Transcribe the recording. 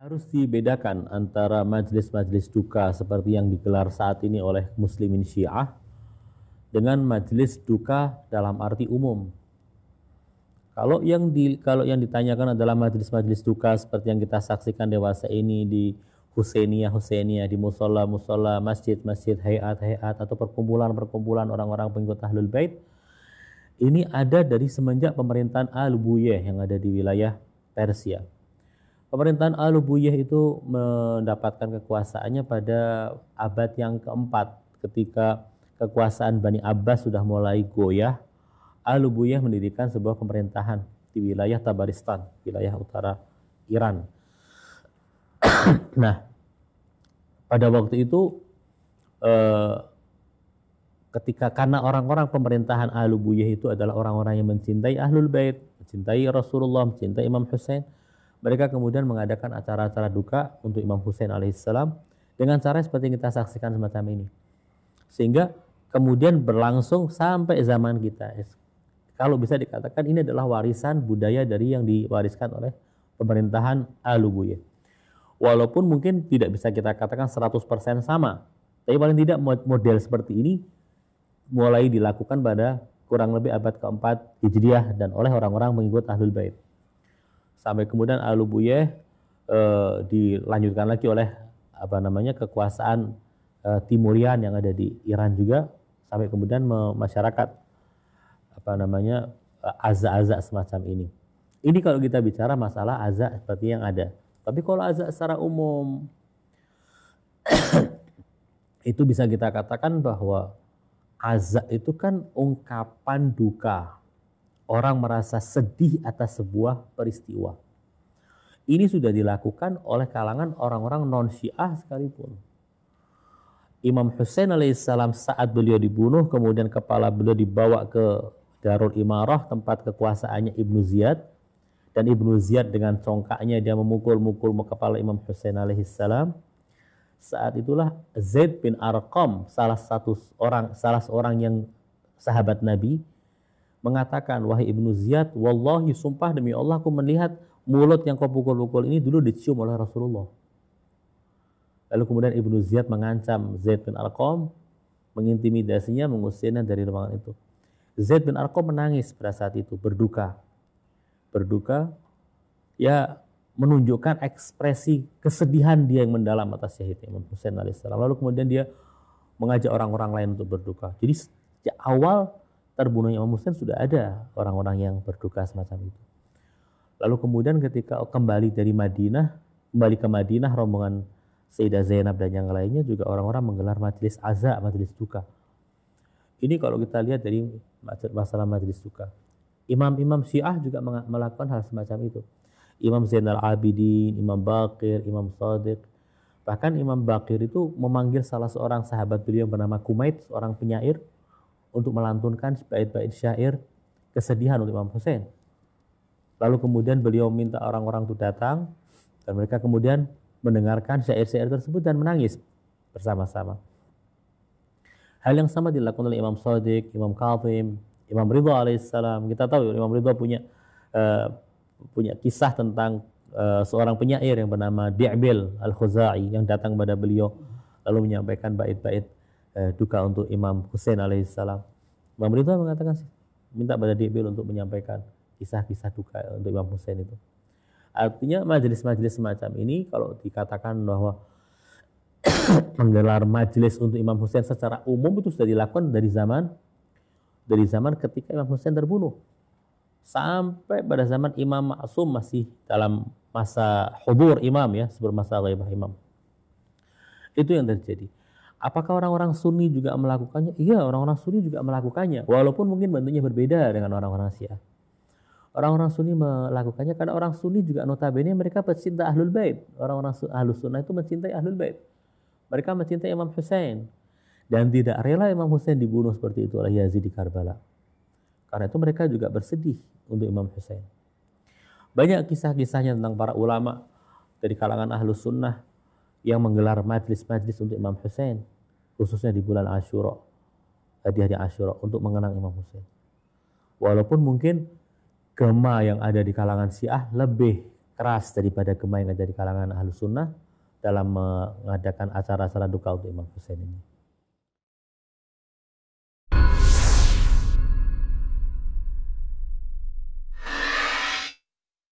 Harus dibedakan antara majelis-majelis duka seperti yang digelar saat ini oleh muslimin Syiah dengan majelis duka dalam arti umum. Kalau yang ditanyakan adalah majelis-majelis duka seperti yang kita saksikan dewasa ini di Husainiyah, di musola, masjid-masjid, hayat atau perkumpulan-perkumpulan orang-orang pengikut Ahlul Bait, ini ada dari semenjak pemerintahan Al-Buyyah yang ada di wilayah Persia. Pemerintahan Al-Buyyah itu mendapatkan kekuasaannya pada abad yang keempat, ketika kekuasaan Bani Abbas sudah mulai goyah. Al-Buyyah mendirikan sebuah pemerintahan di wilayah Tabaristan, wilayah utara Iran. Nah, pada waktu itu karena orang-orang pemerintahan Al-Buyyah itu adalah orang-orang yang mencintai Ahlul Bait, mencintai Rasulullah, mencintai Imam Husain, mereka kemudian mengadakan acara-acara duka untuk Imam Husain alaihissalam dengan cara seperti yang kita saksikan semacam ini. Sehingga kemudian berlangsung sampai zaman kita. Kalau bisa dikatakan ini adalah warisan budaya dari yang diwariskan oleh pemerintahan Al-Buyyah. Walaupun mungkin tidak bisa kita katakan 100% sama, tapi paling tidak model seperti ini mulai dilakukan pada kurang lebih abad keempat Hijriah dan oleh orang-orang mengikut Ahlul Bait. Sampai kemudian Al-Buyyah dilanjutkan lagi oleh kekuasaan Timurian yang ada di Iran juga, sampai kemudian masyarakat azza-azza semacam ini. Ini kalau kita bicara masalah azza seperti yang ada. Tapi kalau azza secara umum itu bisa kita katakan bahwa azza itu kan ungkapan duka. Orang merasa sedih atas sebuah peristiwa. Ini sudah dilakukan oleh kalangan orang-orang non-Syiah sekalipun. Imam Husain alaihissalam saat beliau dibunuh, kemudian kepala beliau dibawa ke Darul Imarah, tempat kekuasaannya Ibnu Ziyad, dan Ibnu Ziyad dengan congkaknya dia memukul-mukul kepala Imam Husain alaihissalam. Saat itulah Zaid bin Arqam, salah seorang yang sahabat Nabi, mengatakan, wahai Ibnu Ziyad, wallahi sumpah demi Allah aku melihat mulut yang kau pukul-pukul ini dulu dicium oleh Rasulullah. Lalu kemudian Ibnu Ziyad mengancam Zaid bin Arqam, mengintimidasinya, mengusirnya dari ruangan itu. Zaid bin Arqam menangis pada saat itu, berduka, ya menunjukkan ekspresi kesedihan dia yang mendalam atas syahidnya Imam Husain alaihissalam. Lalu kemudian dia mengajak orang-orang lain untuk berduka. Jadi sejak awal terbunuhnya Imam Husain sudah ada orang-orang yang berduka semacam itu. Lalu kemudian ketika kembali ke Madinah, rombongan Sayyidah Zainab dan yang lainnya juga orang-orang menggelar majelis azza, majelis duka. Ini kalau kita lihat dari masalah majelis duka. Imam-imam Syiah juga melakukan hal semacam itu. Imam Zainal Abidin, Imam Baqir, Imam Shadiq. Bahkan Imam Baqir itu memanggil salah seorang sahabat beliau bernama Kumaid, seorang penyair, untuk melantunkan bait-bait syair kesedihan untuk Imam Husain. Lalu kemudian beliau minta orang-orang itu datang, dan mereka kemudian mendengarkan syair-syair tersebut dan menangis bersama-sama. Hal yang sama dilakukan oleh Imam Shadiq, Imam Kazim, Imam Ridha alaihissalam. Kita tahu Imam Ridha punya kisah tentang seorang penyair yang bernama Di'bil al-Khuzai yang datang kepada beliau lalu menyampaikan bait-bait duka untuk Imam Husain alaihissalam. Imam Ridha mengatakan minta pada Di'bil untuk menyampaikan kisah-kisah duka untuk Imam Husain itu. Artinya majelis-majelis semacam ini kalau dikatakan bahwa menggelar majelis untuk Imam Husain secara umum itu sudah dilakukan dari zaman ketika Imam Husain terbunuh sampai pada zaman Imam Ma'sum masih dalam masa hudur imam, ya, sebelum masa ghaibah imam. Itu yang terjadi. Apakah orang-orang Sunni juga melakukannya? Iya, orang-orang Sunni juga melakukannya. Walaupun mungkin bentuknya berbeda dengan orang-orang Syiah. Orang-orang Sunni melakukannya karena orang Sunni juga notabene mereka pecinta Ahlul Bait. Orang-orang Ahlus Sunnah itu mencintai Ahlul Bait. Mereka mencintai Imam Husain. Dan tidak rela Imam Husain dibunuh seperti itu oleh Yazid di Karbala. Karena itu mereka juga bersedih untuk Imam Husain. Banyak kisah-kisahnya tentang para ulama dari kalangan Ahlus Sunnah yang menggelar majlis-majlis untuk Imam Husain, khususnya di bulan Asyura, hari Asyura, untuk mengenang Imam Husain. Walaupun mungkin gema yang ada di kalangan Syiah lebih keras daripada gema yang ada di kalangan Ahlus Sunnah dalam mengadakan acara-acara duka untuk Imam Husain ini.